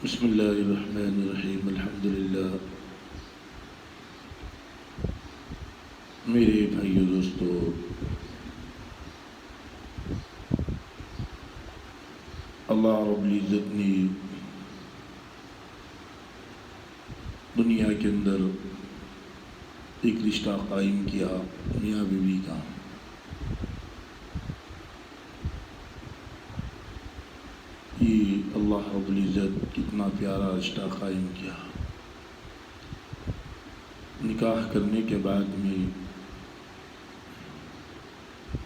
بسم اللہ الرحمن الرحیم الحمدللہ۔ میرے بھائیو دوستو، اللہ رب العزت نے دنیا کے اندر ایک رشتہ قائم کیا میاں بیوی کا۔ یہ اللہ رب العزت کتنا پیارا رشتہ قائم کیا۔ نکاح کرنے کے بعد میں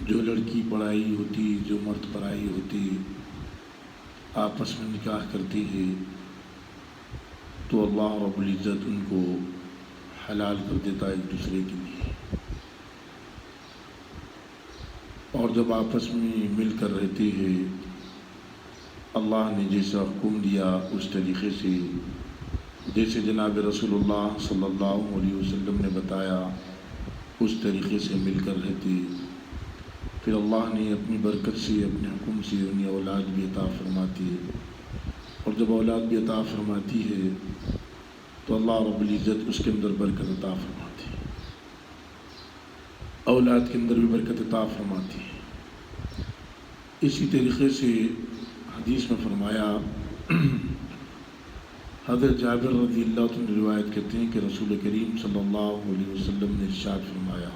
جو لڑکی پڑھائی ہوتی، جو مرد پڑھائی ہوتی، آپس میں نکاح کرتی ہے تو اللہ رب العزت ان کو حلال کر دیتا ہے ایک دوسرے کے لیے، اور جب آپس میں مل کر رہتے ہیں اللہ نے جیسا حکم دیا اس طریقے سے، جیسے جناب رسول اللہ صلی اللہ علیہ وسلم نے بتایا اس طریقے سے مل کر رہتے، پھر اللہ نے اپنی برکت سے اپنے حکم سے انہیں اولاد بھی عطا فرماتی، اور جب اولاد بھی عطا فرماتی ہے تو اللہ رب العزت اس کے اندر برکت عطا فرماتی ہے، اولاد کے اندر بھی برکت عطا فرماتی ہے۔ اسی طریقے سے حدیث میں فرمایا، حضرت جابر رضی اللہ عنہ روایت کرتے ہیں کہ رسول کریم صلی اللہ علیہ وسلم نے ارشاد فرمایا،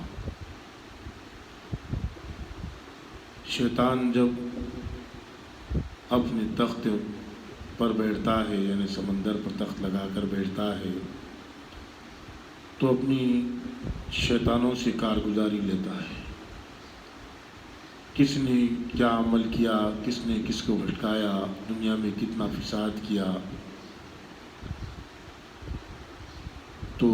شیطان جب اپنے تخت پر بیٹھتا ہے، یعنی سمندر پر تخت لگا کر بیٹھتا ہے، تو اپنی شیطانوں سے کارگزاری لیتا ہے، کس نے کیا عمل کیا، کس نے کس کو بھٹکایا، دنیا میں کتنا فساد کیا، تو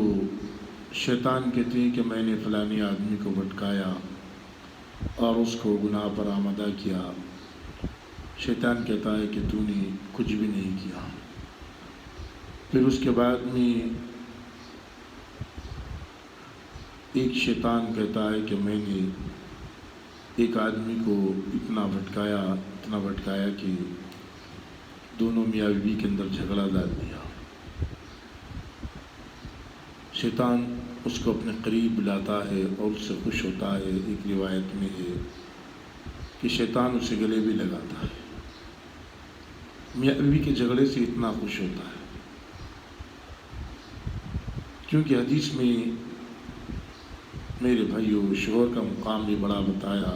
شیطان کہتے ہیں کہ میں نے فلانی آدمی کو بھٹکایا اور اس کو گناہ پر آمادہ کیا۔ شیطان کہتا ہے کہ تو نے کچھ بھی نہیں کیا۔ پھر اس کے بعد میں ایک شیطان کہتا ہے کہ میں نے ایک آدمی کو اتنا بھٹکایا کہ دونوں میاں بیوی کے اندر جھگڑا ڈال دیا۔ شیطان اس کو اپنے قریب بلاتا ہے اور اس سے خوش ہوتا ہے۔ ایک روایت میں ہے کہ شیطان اسے گلے بھی لگاتا ہے، میاں بیوی کے جھگڑے سے اتنا خوش ہوتا ہے، کیونکہ حدیث میں میرے بھائیو شوہر کا مقام بھی بڑا بتایا،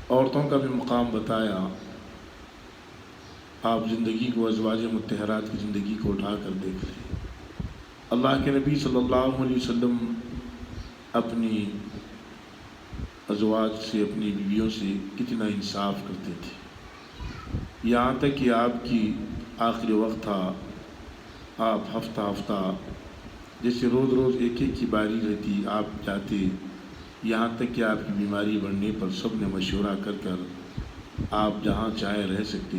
عورتوں کا بھی مقام بتایا۔ آپ زندگی کو، ازواج مطہرات کی زندگی کو اٹھا کر دیکھ لیں، اللہ کے نبی صلی اللہ علیہ وسلم اپنی ازواج سے، اپنی بیویوں سے کتنا انصاف کرتے تھے، یہاں تک کہ آپ کی آخری وقت تھا، آپ ہفتہ ہفتہ جیسے روز روز ایک ایک کی باری رہتی، آپ جاتے، یہاں تک کہ آپ کی بیماری بڑھنے پر سب نے مشورہ کر آپ جہاں چاہے رہ سکتے،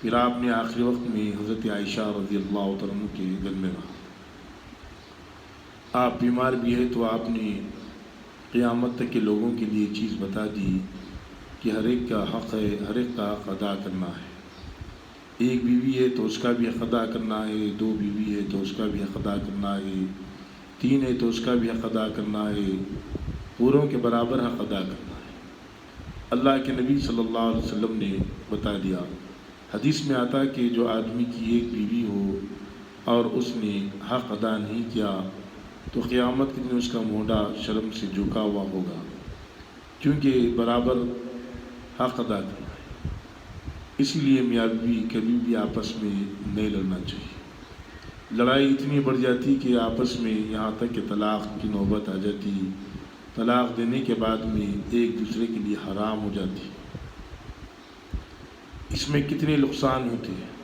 پھر آپ نے آخری وقت میں حضرت عائشہ رضی اللہ عنہ کے گھر میں رہا۔ آپ بیمار بھی ہے تو آپ نے قیامت تک کے لوگوں کے لیے چیز بتا دی کہ ہر ایک کا حق ہے، ہر ایک کا حق ادا کرنا ہے، ایک بیوی ہے تو اس کا بھی حق ادا کرنا ہے، دو بیوی ہے تو اس کا بھی حق ادا کرنا ہے، تین ہے تو اس کا بھی حق ادا کرنا ہے، پوروں کے برابر حق ادا کرنا ہے۔ اللہ کے نبی صلی اللہ علیہ وسلم نے بتا دیا۔ حدیث میں آتا ہے کہ جو آدمی کی ایک بیوی ہو اور اس نے حق ادا نہیں کیا تو قیامت کے دن اس کا مونڈا شرم سے جھکا ہوا ہوگا، کیونکہ برابر حق ادا کرنا ہے۔ اسی لیے میاں بیوی کبھی بھی آپس میں نہیں لڑنا چاہیے۔ لڑائی اتنی بڑھ جاتی کہ آپس میں یہاں تک کہ طلاق کی نوبت آ جاتی، طلاق دینے کے بعد میں ایک دوسرے کے لیے حرام ہو جاتی۔ اس میں کتنے نقصان ہوتے ہیں۔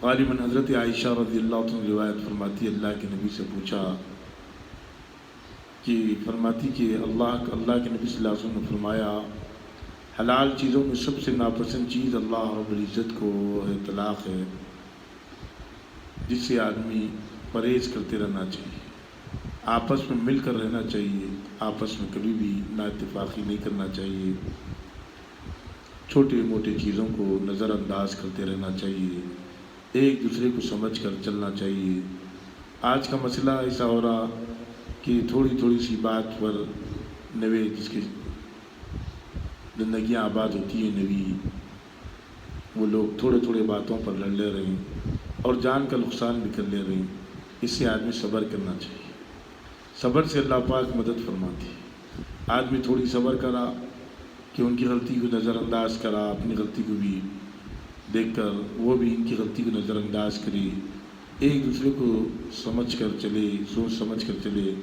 غالباً حضرت عائشہ رضی اللہ عنہ روایت فرماتی، اللہ کے نبی سے پوچھا کہ فرماتی کہ اللہ کے نبی صلی اللہ علیہ وسلم نے فرمایا، حلال چیزوں میں سب سے ناپسند چیز اللہ رب العزت کو ہے طلاق ہے، جس سے آدمی پرہیز کرتے رہنا چاہیے، آپس میں مل کر رہنا چاہیے، آپس میں کبھی بھی نا اتفاقی نہیں کرنا چاہیے۔ چھوٹے موٹے چیزوں کو نظر انداز کرتے رہنا چاہیے، ایک دوسرے کو سمجھ کر چلنا چاہیے۔ آج کا مسئلہ ایسا ہو رہا کہ تھوڑی تھوڑی سی بات پر نوے جس کی زندگیاں آباد ہوتی ہیں نوی، وہ لوگ تھوڑے تھوڑے باتوں پر لڑ لے رہے ہیں اور جان کا نقصان بھی کر لے رہے ہیں۔ اس سے آدمی صبر کرنا چاہیے، صبر سے اللہ پاک مدد فرماتی ہے۔ آدمی تھوڑی صبر کرا کہ ان کی غلطی کو نظر انداز کرا، اپنی غلطی کو بھی دیکھ کر وہ بھی ان کی غلطی کو نظر انداز کرے، ایک دوسرے کو سمجھ کر چلے، سوچ سمجھ کر چلے،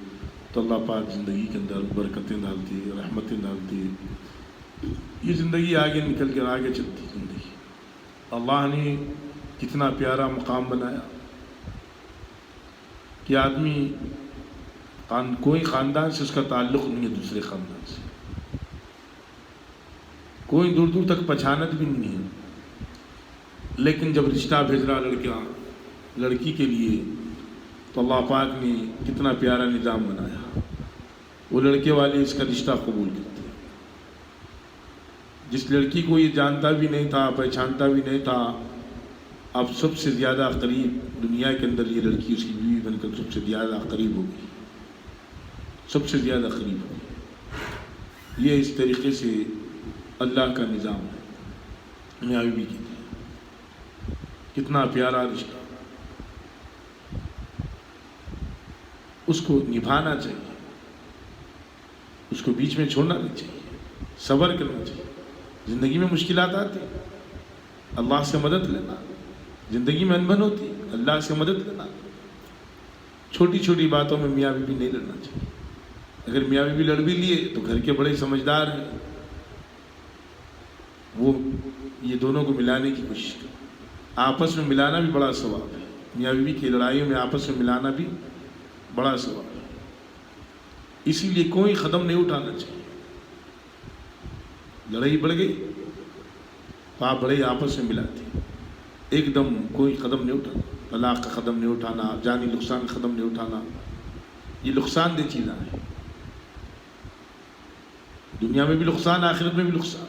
تو اللہ پاک زندگی کے اندر برکتیں ڈالتی ہے، رحمتیں ڈالتی ہے، یہ زندگی آگے نکل کر آگے چلتی زندگی۔ اللہ نے کتنا پیارا مقام بنایا کہ آدمی کوئی خاندان سے اس کا تعلق نہیں ہے دوسرے خاندان سے، کوئی دور دور تک پہچانت بھی نہیں ہے، لیکن جب رشتہ بھیج رہا لڑکی کے لیے تو اللہ پاک نے کتنا پیارا نظام بنایا، وہ لڑکے والے اس کا رشتہ قبول کرتے ہیں۔ جس لڑکی کو یہ جانتا بھی نہیں تھا، پہچانتا بھی نہیں تھا، اب سب سے زیادہ قریب دنیا کے اندر یہ لڑکی اس کی بیوی بن کر سب سے زیادہ قریب ہو گئی، سب سے زیادہ قریب ہو گئی۔ یہ اس طریقے سے اللہ کا نظام ہے۔ میاں بیوی کی کتنا پیارا رشتہ، اس کو نبھانا چاہیے، اس کو بیچ میں چھوڑنا نہیں چاہیے، صبر کرنا چاہیے۔ زندگی میں مشکلات آتی، اللہ سے مدد لینا، زندگی میں انبن ہوتی، اللہ سے مدد لینا۔ چھوٹی چھوٹی باتوں میں میاں بیوی نہیں لڑنا چاہیے۔ اگر میاں بیوی لڑ بھی لیے تو گھر کے بڑے سمجھدار ہیں، وہ یہ دونوں کو ملانے کی کوشش کریں۔ آپس میں ملانا بھی بڑا ثواب ہے، میاں بیوی کی لڑائیوں میں آپس میں ملانا بھی بڑا ثواب ہے۔ اسی لیے کوئی قدم نہیں اٹھانا چاہیے۔ لڑائی بڑھ گئی تو آپ بڑے آپس میں ملاتے، ایک دم کوئی قدم نہیں اٹھانا، طلاق کا قدم نہیں اٹھانا، جانی نقصان کا قدم نہیں اٹھانا، یہ نقصان دہ چیزیں ہیں، دنیا میں بھی نقصان، آخرت میں بھی نقصان۔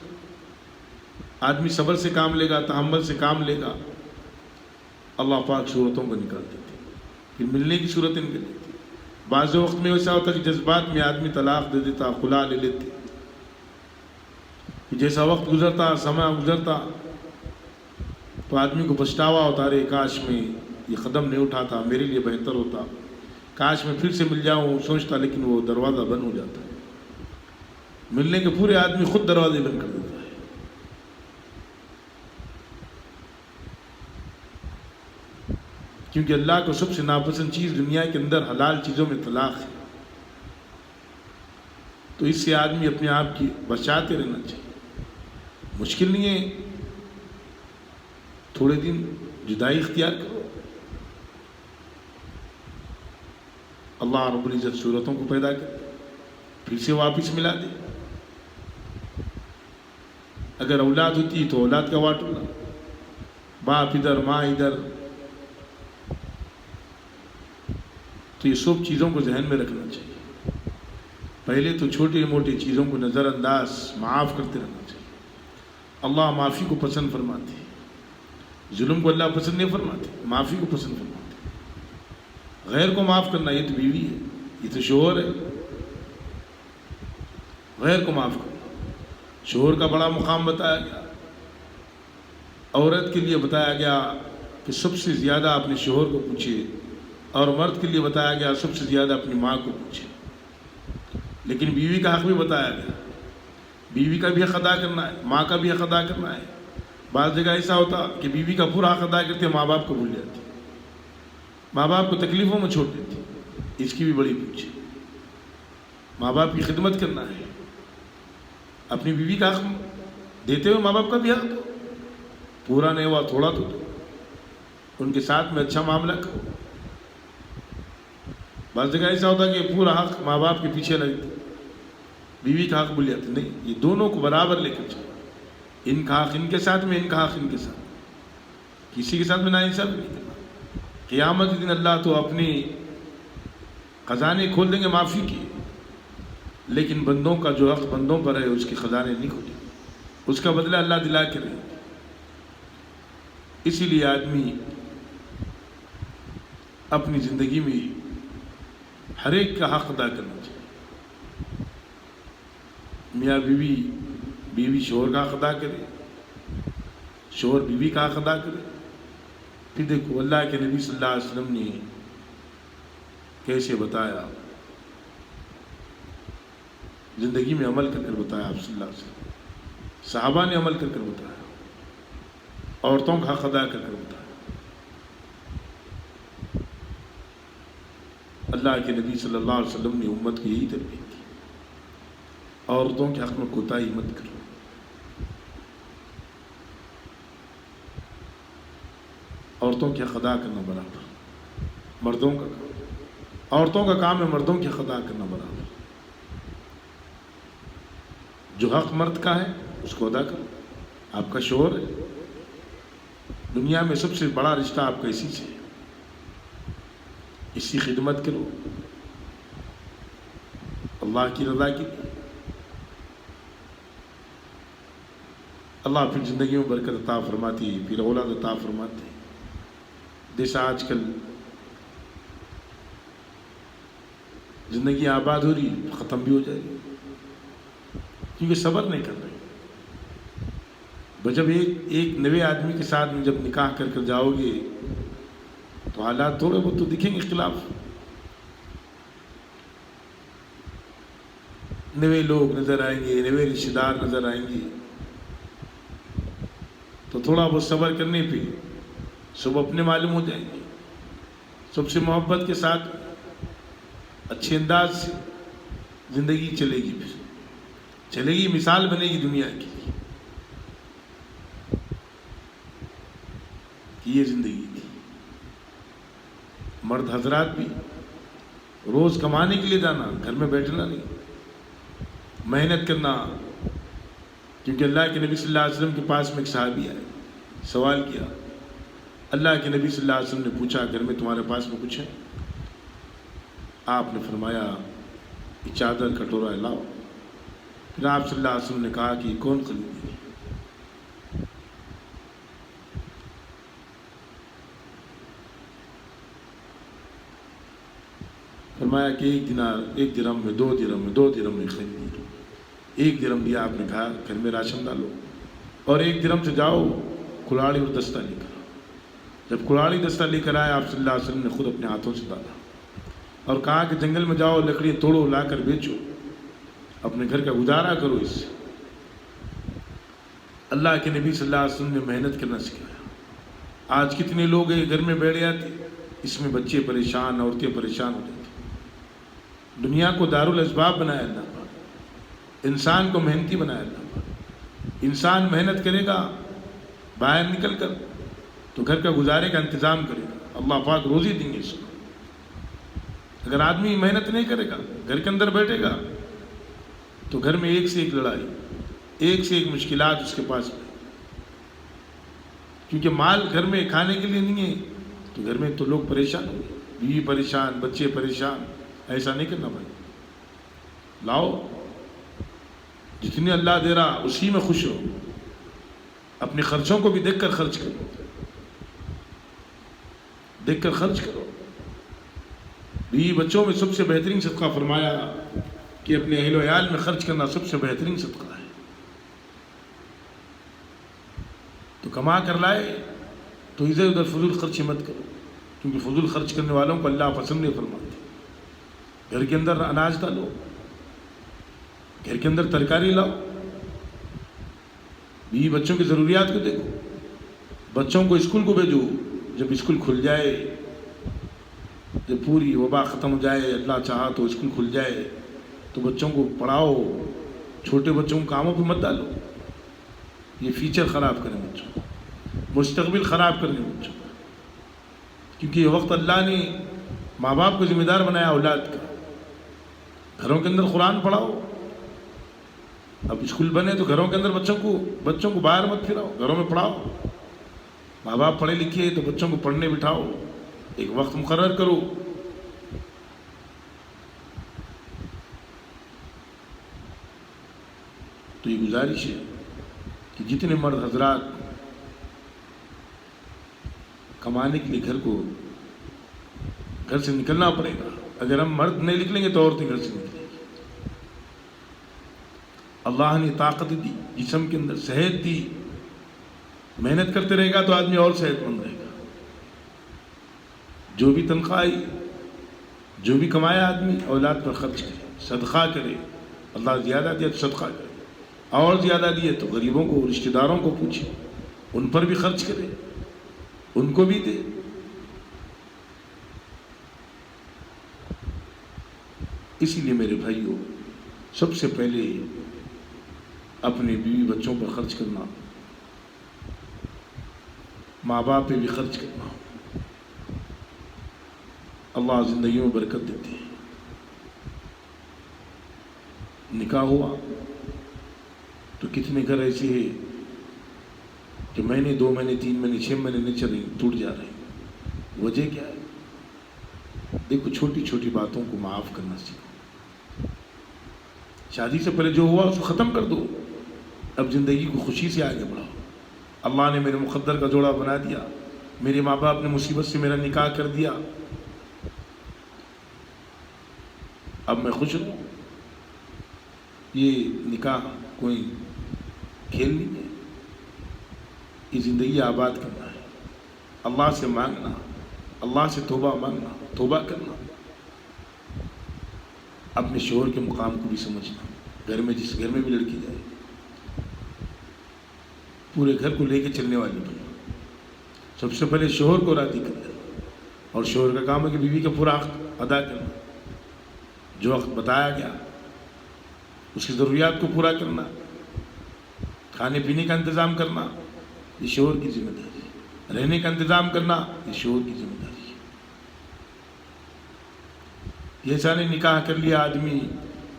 آدمی صبر سے کام لے گا، تحمل سے کام لے گا، اللہ پاک صورتوں کو نکال دیتے، پھر ملنے کی صورتیں نکل دیتی۔ بعض وقت میں ایسا ہوتا کہ جذبات میں آدمی طلاق دے دیتا، خلا لے لیتے، جیسا وقت گزرتا، سمے گزرتا تو آدمی کو پچھتاوا ہوتا، ارے کاش میں یہ قدم نہیں اٹھاتا، میرے لیے بہتر ہوتا، کاش میں پھر سے مل جاؤں سوچتا، لیکن وہ دروازہ بند ہو جاتا ہے۔ ملنے کے پورے آدمی خود دروازے بند کر دیتا ہے۔ کیونکہ اللہ کو سب سے ناپسند چیز دنیا کے اندر حلال چیزوں میں طلاق ہے، تو اس سے آدمی اپنے آپ کی بچاتے رہنا چاہیے۔ مشکل نہیں ہے، تھوڑے دن جدائی اختیار کرو، اللہ رب العزت صورتوں کو پیدا کر پھر سے واپس ملا دے۔ اگر اولاد ہوتی تو اولاد کا واٹ ہونا، باپ ادھر ماں ادھر، تو یہ سب چیزوں کو ذہن میں رکھنا چاہیے۔ پہلے تو چھوٹی موٹی چیزوں کو نظر انداز، معاف کرتے رہنا چاہیے۔ اللہ معافی کو پسند فرماتے ہیں، ظلم کو اللہ پسند نہیں فرماتے، معافی کو پسند فرماتے۔ غیر کو معاف کرنا، یہ تو بیوی ہے، یہ تو شوہر ہے، غیر کو معاف کرنا۔ شوہر کا بڑا مقام بتایا گیا، عورت کے لیے بتایا گیا کہ سب سے زیادہ اپنے شوہر کو پوچھے، اور مرد کے لیے بتایا گیا سب سے زیادہ اپنی ماں کو پوچھے۔ لیکن بیوی کا حق بھی بتایا گیا، بیوی کا بھی حق ادا کرنا ہے، ماں کا بھی حق ادا کرنا ہے۔ بعض جگہ ایسا ہوتا کہ بیوی کا پورا حق ادا کرتے، ماں باپ کو بھول جاتی، ماں باپ کو تکلیفوں میں چھوڑ دیتی، اس کی بھی بڑی پوچھ ہے۔ ماں باپ کی خدمت کرنا ہے، اپنی بیوی کا حق دیتے ہوئے ماں باپ کا بھی حق دو، پورا نہیں ہوا تھوڑا تو دو، ان کے ساتھ میں اچھا معاملہ کرو۔ بعض جگہ ایسا ہوتا کہ پورا حق ماں باپ کے پیچھے لگتے، بیوی کا حق بھول جاتے۔ نہیں، یہ دونوں کو برابر لے کر چلو، ان کا حق ان کے ساتھ میں، ان کا حق ان کے ساتھ، کسی کے ساتھ میں ناانصافی نہیں کرنا۔ قیامت کے دن اللہ تو اپنی خزانے کھول دیں گے معافی کی، لیکن بندوں کا جو حق بندوں پر ہے اس کے خزانے نہیں کھولیں گے۔ اس کا بدلہ اللہ دلا کے رہے. اسی لیے آدمی اپنی زندگی میں ہر ایک کا حق ادا کرنا چاہیے. میاں بیوی، بیوی شوہر کا حق ادا کرے، شوہر بیوی کا حق ادا کرے. پھر دیکھو اللہ کے نبی صلی اللہ علیہ وسلم نے کیسے بتایا، زندگی میں عمل کر بتایا. آپ صلی اللہ علیہ وسلم، صحابہ نے عمل کر بتایا، عورتوں کا حق ادا کر بتایا. اللہ کے نبی صلی اللہ علیہ وسلم نے امت کو یہی تربیت کی، عورتوں کے حق میں کوتاہی مت کرو. عورتوں کے حق ادا کرنا برابر مردوں کا کام، عورتوں کا کام ہے مردوں کے حق ادا کرنا برابر. جو حق مرد کا ہے اس کو ادا کرو. آپ کا شوہر ہے، دنیا میں سب سے بڑا رشتہ آپ کا اسی سے ہے، اس کی خدمت کرو اللہ کی رضا کی. اللہ پھر زندگی میں برکت عطا فرماتی ہے، پھر اولاد عطا فرماتے ہیں. جیسا آج کل زندگی آباد ہو رہی، ختم بھی ہو جائے گی، کیونکہ صبر نہیں کر رہے. جب ایک نئے آدمی کے ساتھ میں جب نکاح کر جاؤ گے تو حالات تھوڑے بہت تو دکھیں گے اختلاف. نئے لوگ نظر آئیں گے، نئے رشتہ دار نظر آئیں گے، تو تھوڑا بہت صبر کرنے پہ سب اپنے معلوم ہو جائیں گے. سب سے محبت کے ساتھ اچھے انداز سے زندگی چلے گی، پھر چلے گی، مثال بنے گی دنیا کی کہ یہ زندگی تھی. مرد حضرات بھی روز کمانے کے لیے جانا، گھر میں بیٹھنا نہیں، محنت کرنا. کیونکہ اللہ کے نبی صلی اللہ علیہ وسلم کے پاس میں ایک صحابی آئے، سوال کیا. اللہ کے نبی صلی اللہ علیہ وسلم نے پوچھا گھر میں تمہارے پاس میں کچھ ہے؟ آپ نے فرمایا یہ چادر کٹورا لاؤ. پھر آپ صلی اللہ علیہ وسلم نے کہا کہ یہ کون خریدے گی؟ فرمایا کہ ایک درہم میں، دو درہم میں خریدی. ایک درہم دیا، آپ نے کہا گھر میں راشن ڈالو، اور ایک درہم سے جاؤ کلاڑی اور دستہ لے کر. جب کلاڑی دستہ لے کر آئے آپ صلی اللہ علیہ وسلم نے خود اپنے ہاتھوں سے ڈالا اور کہا کہ جنگل میں جاؤ، لکڑیاں توڑو، لا کر بیچو، اپنے گھر کا گزارا کرو اس سے. اللہ کے نبی صلی اللہ علیہ وسلم نے محنت کرنا سکھایا. آج کتنے لوگ ہیں گھر میں بیٹھ جاتے، اس میں بچے پریشان، عورتیں پریشان ہو جاتی. دنیا کو دارالاسباب بنایا اللہ پاک، انسان کو محنتی بنایا اللہ پاک. انسان محنت کرے گا باہر نکل کر تو گھر کا گزارے کا انتظام کرے گا، اللہ پاک روزی دیں گے اس کو. اگر آدمی محنت نہیں کرے گا، گھر کے اندر بیٹھے گا، تو گھر میں ایک سے ایک لڑائی، ایک سے ایک مشکلات اس کے پاس میں. کیونکہ مال گھر میں کھانے کے لیے نہیں ہے تو گھر میں تو لوگ پریشان ہوں گے، بیوی پریشان، بچے پریشان. ایسا نہیں کرنا بھائی. لاؤ، جتنے اللہ دے رہا اسی میں خوش ہو. اپنے خرچوں کو بھی دیکھ کر خرچ کرو، دیکھ کر خرچ کرو. بیوی بچوں میں سب سے بہترین صدقہ فرمایا کہ اپنے اہل و عیال میں خرچ کرنا سب سے بہترین صدقہ ہے. تو کما کر لائے تو ادھر ادھر فضول خرچ مت کرو، کیونکہ فضول خرچ کرنے والوں کو اللہ پسند نہیں فرماتے. گھر کے اندر اناج ڈالو، گھر کے اندر ترکاری لاؤ، بیوی بچوں کی ضروریات کو دیکھو. بچوں کو اسکول کو بھیجو، جب اسکول کھل جائے، جب پوری وبا ختم ہو جائے، اللہ چاہا تو اسکول کھل جائے تو بچوں کو پڑھاؤ. چھوٹے بچوں کو کاموں پہ مت ڈالو، یہ فیچر خراب کریں بچوں کو، مستقبل خراب کریں بچوں کو. کیونکہ یہ وقت اللہ نے ماں باپ کو ذمہ دار بنایا اولاد کا. گھروں کے اندر قرآن پڑھاؤ. اب اسکول بنے تو گھروں کے اندر بچوں کو باہر مت پھراؤ، گھروں میں پڑھاؤ. ماں باپ پڑھے لکھے تو بچوں کو پڑھنے بٹھاؤ، ایک وقت مقرر کرو. تو یہ گزارش ہے کہ جتنے مرد حضرات کمانے کے لیے گھر سے نکلنا پڑے گا، اگر ہم مرد نہیں نکلیں گے تو عورتیں گھر سے نکلیں گی۔ اللہ نے طاقت دی، جسم کے اندر صحت دی، محنت کرتے رہے گا تو آدمی اور صحت مند رہے گا۔ جو بھی تنخواہ آئی، جو بھی کمایا آدمی اولاد پر خرچ کرے، صدقہ کرے۔ اللہ زیادہ دیا تو صدقہ کرے، اور زیادہ دیے تو غریبوں کو، رشتہ داروں کو پوچھے، ان پر بھی خرچ کرے، ان کو بھی دے۔ اسی لیے میرے بھائیوں، سب سے پہلے اپنے بیوی بچوں پر خرچ کرنا، ماں باپ پہ بھی خرچ کرنا۔ اللہ زندگیوں میں برکت دیتے ہیں۔ نکاح ہوا تو کتنے گھر ایسے ہیں کہ مہینے، 2 مہینے، 3 مہینے، 6 مہینے نہیں چل رہے، ٹوٹ جا رہے ہیں۔ وجہ کیا ہے؟ دیکھو، چھوٹی چھوٹی باتوں کو معاف کرنا سیکھو۔ شادی سے پہلے جو ہوا اس کو ختم کر دو، اب زندگی کو خوشی سے آگے بڑھاؤ۔ اللہ نے میرے مقدر کا جوڑا بنا دیا، میرے ماں باپ نے مصیبت سے میرا نکاح کر دیا، اب میں خوش ہوں۔ یہ نکاح کوئی کھیل نہیں ہے، یہ زندگی آباد کرنا ہے۔ اللہ سے مانگنا، اللہ سے توبہ مانگنا، توبہ کرنا، اپنے شوہر کے مقام کو بھی سمجھنا۔ گھر میں، جس گھر میں بھی لڑکی جائے، پورے گھر کو لے کے چلنے والی بننا۔ سب سے پہلے شوہر کو راضی کرنا، اور شوہر کا کام ہے کہ بیوی کا پورا حق ادا کرنا۔ جو وقت بتایا گیا اس کی ضروریات کو پورا کرنا، کھانے پینے کا انتظام کرنا، یہ شوہر کی ذمہ داری ہے۔ رہنے کا انتظام کرنا، یہ شوہر کی ذمہ داری ہے۔ یہ سارے نکاح کر لیا آدمی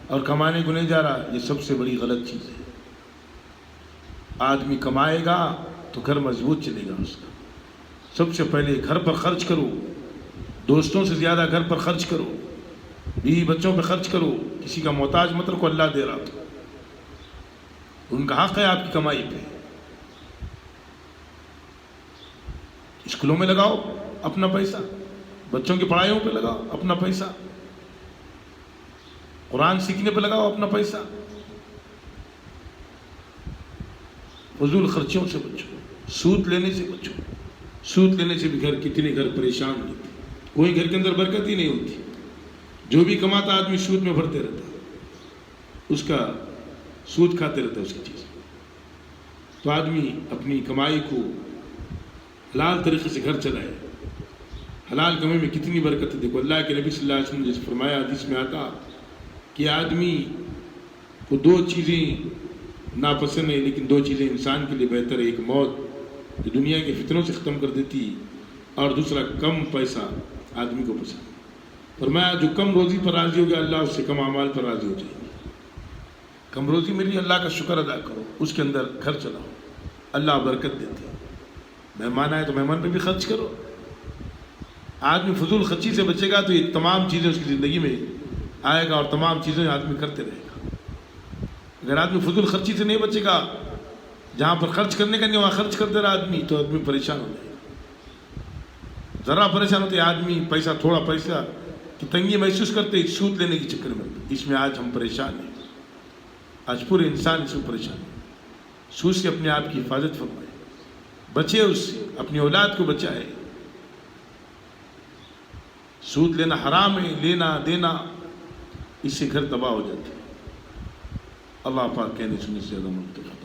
اور کمانے کو نہیں جا رہا، یہ سب سے بڑی غلط چیز ہے۔ آدمی کمائے گا تو گھر مضبوط چلے گا اس کا۔ سب سے پہلے گھر پر خرچ کرو، دوستوں سے زیادہ گھر پر خرچ کرو، بیوی بچوں پہ خرچ کرو، کسی کا محتاج مت رکھو، اللہ دے رہا تو ان کا حق ہے آپ کی کمائی پہ۔ اسکولوں میں لگاؤ اپنا پیسہ، بچوں کی پڑھائیوں پہ لگاؤ اپنا پیسہ، قرآن سیکھنے پہ لگاؤ اپنا پیسہ۔ فضول خرچیوں سے بچو، سود لینے سے بچو۔ سود لینے سے بھی کتنے گھر پریشان ہوتے، کوئی گھر کے اندر برکت ہی نہیں ہوتی۔ جو بھی کماتا آدمی سود میں بھرتے رہتا، اس کا سود کھاتے رہتا اس کی چیز۔ تو آدمی اپنی کمائی کو حلال طریقے سے گھر چلائے۔ حلال کمائی میں کتنی برکت ہے۔ دیکھو، اللہ کے نبی صلی اللہ علیہ وسلم نے جیسے فرمایا، حدیث میں آتا کہ آدمی کو 2 چیزیں ناپسند ہے، لیکن 2 چیزیں انسان کے لیے بہتر ہے۔ ایک موت جو دنیا کے فتنوں سے ختم کر دیتی، اور دوسرا کم پیسہ آدمی کو پسند۔ فرمایا جو کم روزی پر راضی ہو گیا، اللہ اس سے کم اعمال پر راضی ہو جائے گا۔ کم روزی ملی، اللہ کا شکر ادا کرو، اس کے اندر گھر چلاؤ، اللہ برکت دیتے۔ مہمان آئے تو مہمان پہ بھی خرچ کرو۔ آدمی فضول خرچی سے بچے گا تو یہ تمام چیزیں اس کی زندگی میں آئے گا، اور تمام چیزیں آدمی کرتے رہے گا۔ اگر آدمی فضول خرچی سے نہیں بچے گا، جہاں پر خرچ کرنے کا نہیں وہاں خرچ کرتے رہا آدمی، تو آدمی پریشان ہو جائے گا۔ ذرا پریشان ہوتے آدمی، پیسہ، تھوڑا پیسہ کی تنگی محسوس کرتے سود لینے کے چکر میں۔ اس میں آج ہم پریشان ہیں، آج پورے انسان اس میں پریشان ہیں۔ سود سے اپنے آپ کی حفاظت فرمائے، بچے اس سے، اپنی اولاد کو بچائے۔ سود لینا حرام ہے، لینا دینا، اس سے گھر تباہ ہو جاتے ہیں۔ اللہ پاک کہنے سننے سے زیادہ منتخب۔